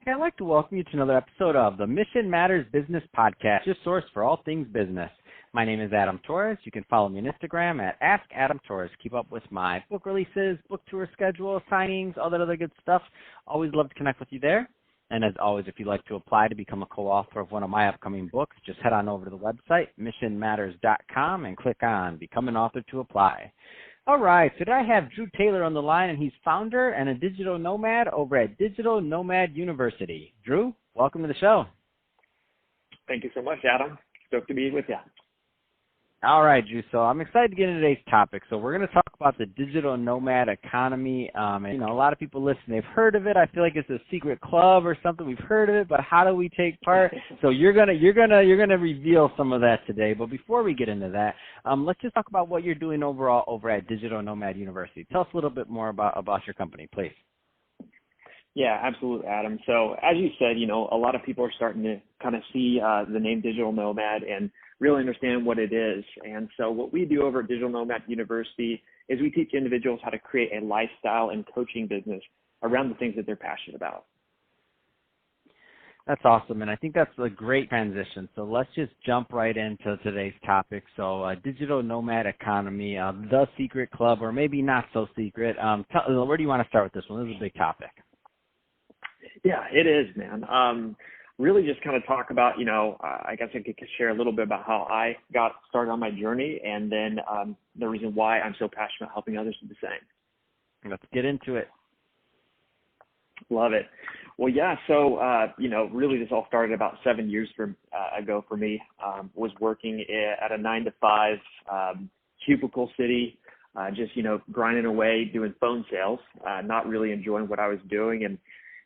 Hey, I'd like to welcome you to another episode of the Mission Matters Business Podcast, your source for all things business. My name is Adam Torres. You can follow me on Instagram at AskAdamTorres. Keep up with my book releases, book tour schedule, signings, all that other good stuff. Always love to connect with you there. And as always, if you'd like to apply to become a co-author of one of my upcoming books, just head on over to the website, missionmatters.com, and click on Become an Author to apply. All right, so today I have Drew Taylor on the line, and he's founder and a digital nomad over at Digital Nomad University. Drew, welcome to the show. Thank you so much, Adam. Stoked to be with you. All right, Drew, so I'm excited to get into today's topic. So we're going to talk about the digital nomad economy. And, a lot of people listen, they've heard of it. I feel like it's a secret club or something. We've heard of it, but how do we take part? So you're gonna reveal some of that today. But before we get into that, let's just talk about what you're doing overall over at Digital Nomad University. Tell us a little bit more about your company, please. Yeah, absolutely, Adam. So as you said, a lot of people are starting to kind of see the name Digital Nomad and really understand what it is. And so what we do over at Digital Nomad University is we teach individuals how to create a lifestyle and coaching business around the things that they're passionate about. That's awesome, and I think that's a great transition. So let's just jump right into today's topic. So digital nomad economy, the secret club, or maybe not so secret. Where do you want to start with this one? This is a big topic. Yeah, it is, man. Really just kind of talk about, I guess I could share a little bit about how I got started on my journey and then the reason why I'm so passionate about helping others do the same. Let's get into it. Love it. Well, yeah, so, really this all started about 7 years ago for me. Was working at a 9-to-5 cubicle city, just, grinding away, doing phone sales, not really enjoying what I was doing. And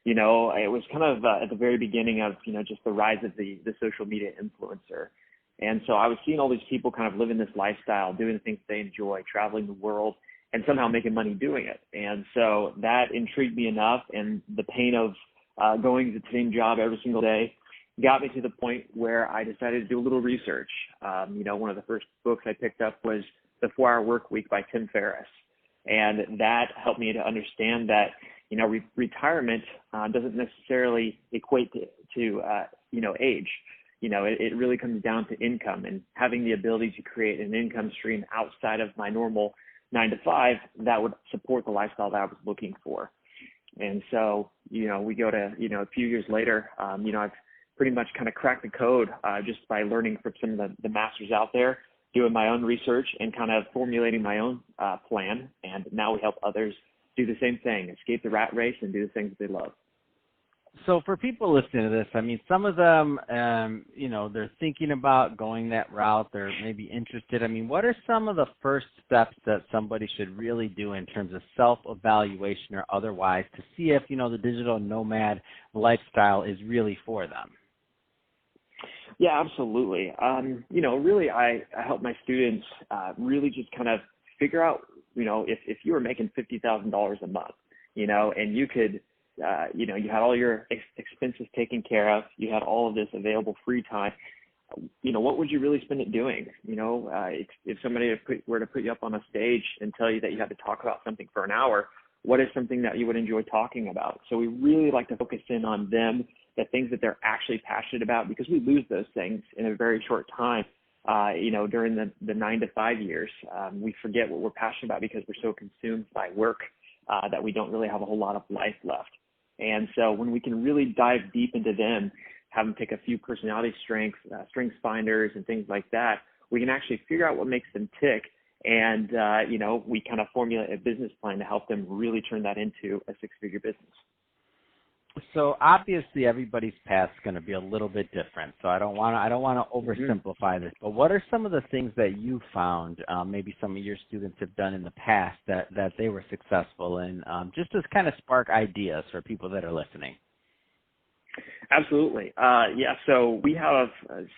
it was kind of at the very beginning of, just the rise of the social media influencer. And so I was seeing all these people kind of living this lifestyle, doing the things they enjoy, traveling the world, and somehow making money doing it. And so that intrigued me enough, and the pain of going to the same job every single day got me to the point where I decided to do a little research. One of the first books I picked up was The 4-Hour Work Week by Tim Ferriss. And that helped me to understand that retirement doesn't necessarily equate to age. It really comes down to income and having the ability to create an income stream outside of my normal 9-to-5 that would support the lifestyle that I was looking for. And so, we go to, a few years later, I've pretty much kind of cracked the code just by learning from some of the masters out there, doing my own research and kind of formulating my own plan. And now we help others do the same thing, escape the rat race and do the things they love. So for people listening to this, some of them, they're thinking about going that route. They're maybe interested. What are some of the first steps that somebody should really do in terms of self-evaluation or otherwise to see if, the digital nomad lifestyle is really for them? Yeah, absolutely. Really I help my students really just kind of figure out, if you were making $50,000 a month, and you could, you had all your expenses taken care of, you had all of this available free time, what would you really spend it doing? If somebody were to put you up on a stage and tell you that you had to talk about something for an hour, what is something that you would enjoy talking about? So we really like to focus in on them, the things that they're actually passionate about, because we lose those things in a very short time. During the 9-to-5 years, we forget what we're passionate about because we're so consumed by work that we don't really have a whole lot of life left. And so when we can really dive deep into them, have them take a few personality strengths finders and things like that, we can actually figure out what makes them tick. And, we kind of formulate a business plan to help them really turn that into a 6-figure business. So obviously everybody's path is going to be a little bit different. So I don't want to oversimplify this, but what are some of the things that you found maybe some of your students have done in the past that they were successful in, just to kind of spark ideas for people that are listening? Absolutely. So we have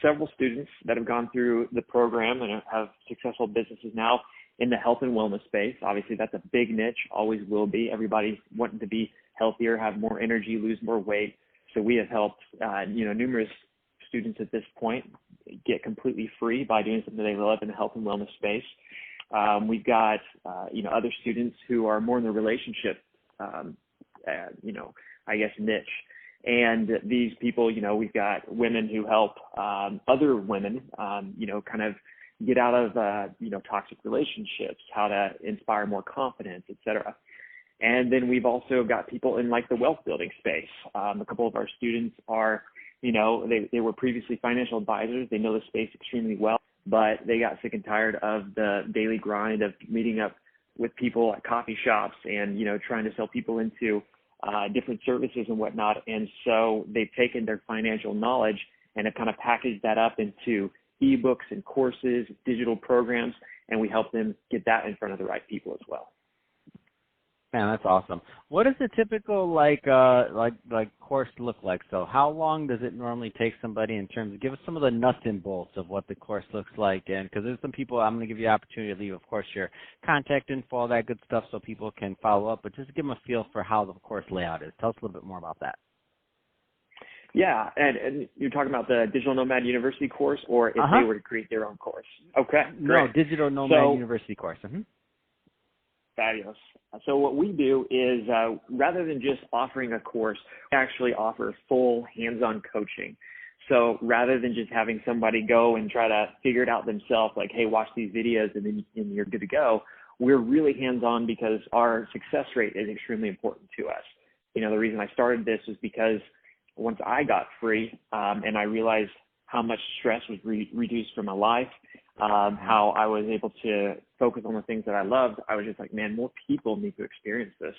several students that have gone through the program and have successful businesses now in the health and wellness space. Obviously, that's a big niche, always will be. Everybody's wanting to be healthier, have more energy, lose more weight. So we have helped, numerous students at this point get completely free by doing something they love in the health and wellness space. We've got, other students who are more in the relationship, niche. And these people, we've got women who help other women, kind of get out of, toxic relationships, how to inspire more confidence, et cetera. And then we've also got people in like the wealth building space. A couple of our students are, they were previously financial advisors. They know the space extremely well, but they got sick and tired of the daily grind of meeting up with people at coffee shops and, trying to sell people into different services and whatnot. And so they've taken their financial knowledge and have kind of packaged that up into ebooks and courses, digital programs, and we help them get that in front of the right people as well. Man, that's awesome. What is a typical course look like? So how long does it normally take somebody in terms of, give us some of the nuts and bolts of what the course looks like? And because there's some people, I'm going to give you the opportunity to leave, of course, your contact info, all that good stuff so people can follow up, but just give them a feel for how the course layout is. Tell us a little bit more about that. Yeah, and you're talking about the Digital Nomad University course, or if they were to create their own course? Okay, great. No, Digital Nomad University course. Fabulous. So what we do is rather than just offering a course, we actually offer full hands-on coaching. So rather than just having somebody go and try to figure it out themselves, like, hey, watch these videos and you're good to go, we're really hands-on because our success rate is extremely important to us. The reason I started this was because once I got free and I realized how much stress was reduced from my life, how I was able to focus on the things that I loved, I was just like, man, more people need to experience this.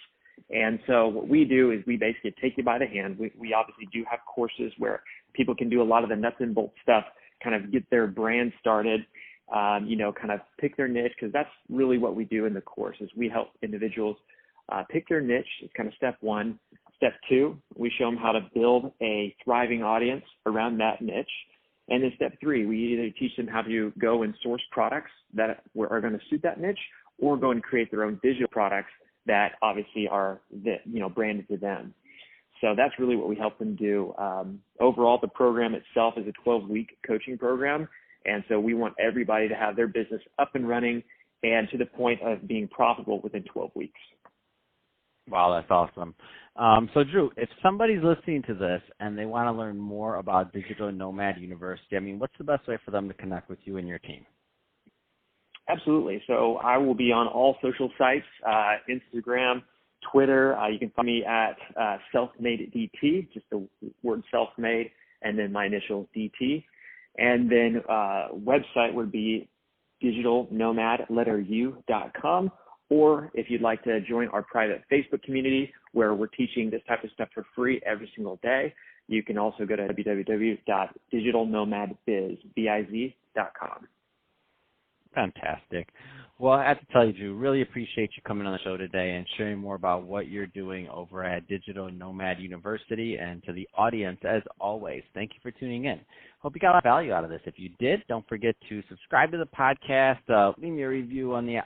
And so what we do is we basically take you by the hand. We obviously do have courses where people can do a lot of the nuts and bolts stuff, kind of get their brand started, kind of pick their niche, because that's really what we do in the course is we help individuals pick their niche. It's kind of step one. Step two, we show them how to build a thriving audience around that niche. And then step three, we either teach them how to go and source products that are going to suit that niche, or go and create their own digital products that obviously are branded to them. So that's really what we help them do. Overall, the program itself is a 12-week coaching program. And so we want everybody to have their business up and running and to the point of being profitable within 12 weeks. Wow, that's awesome. So, Drew, if somebody's listening to this and they want to learn more about Digital Nomad University, what's the best way for them to connect with you and your team? Absolutely. So I will be on all social sites, Instagram, Twitter. You can find me at selfmadedt, just the word self-made, and then my initials DT. And then website would be digitalnomad.com. Or if you'd like to join our private Facebook community where we're teaching this type of stuff for free every single day, you can also go to www.digitalnomadbiz.com. Fantastic. Well, I have to tell you, Drew, really appreciate you coming on the show today and sharing more about what you're doing over at Digital Nomad University. And to the audience, as always, thank you for tuning in. Hope you got a lot of value out of this. If you did, don't forget to subscribe to the podcast, leave me a review on the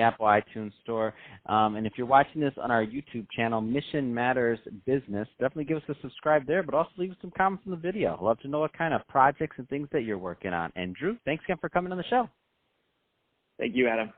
Apple iTunes Store. And if you're watching this on our YouTube channel, Mission Matters Business, definitely give us a subscribe there, but also leave us some comments in the video. I'd love to know what kind of projects and things that you're working on. And Drew, thanks again for coming on the show. Thank you, Adam.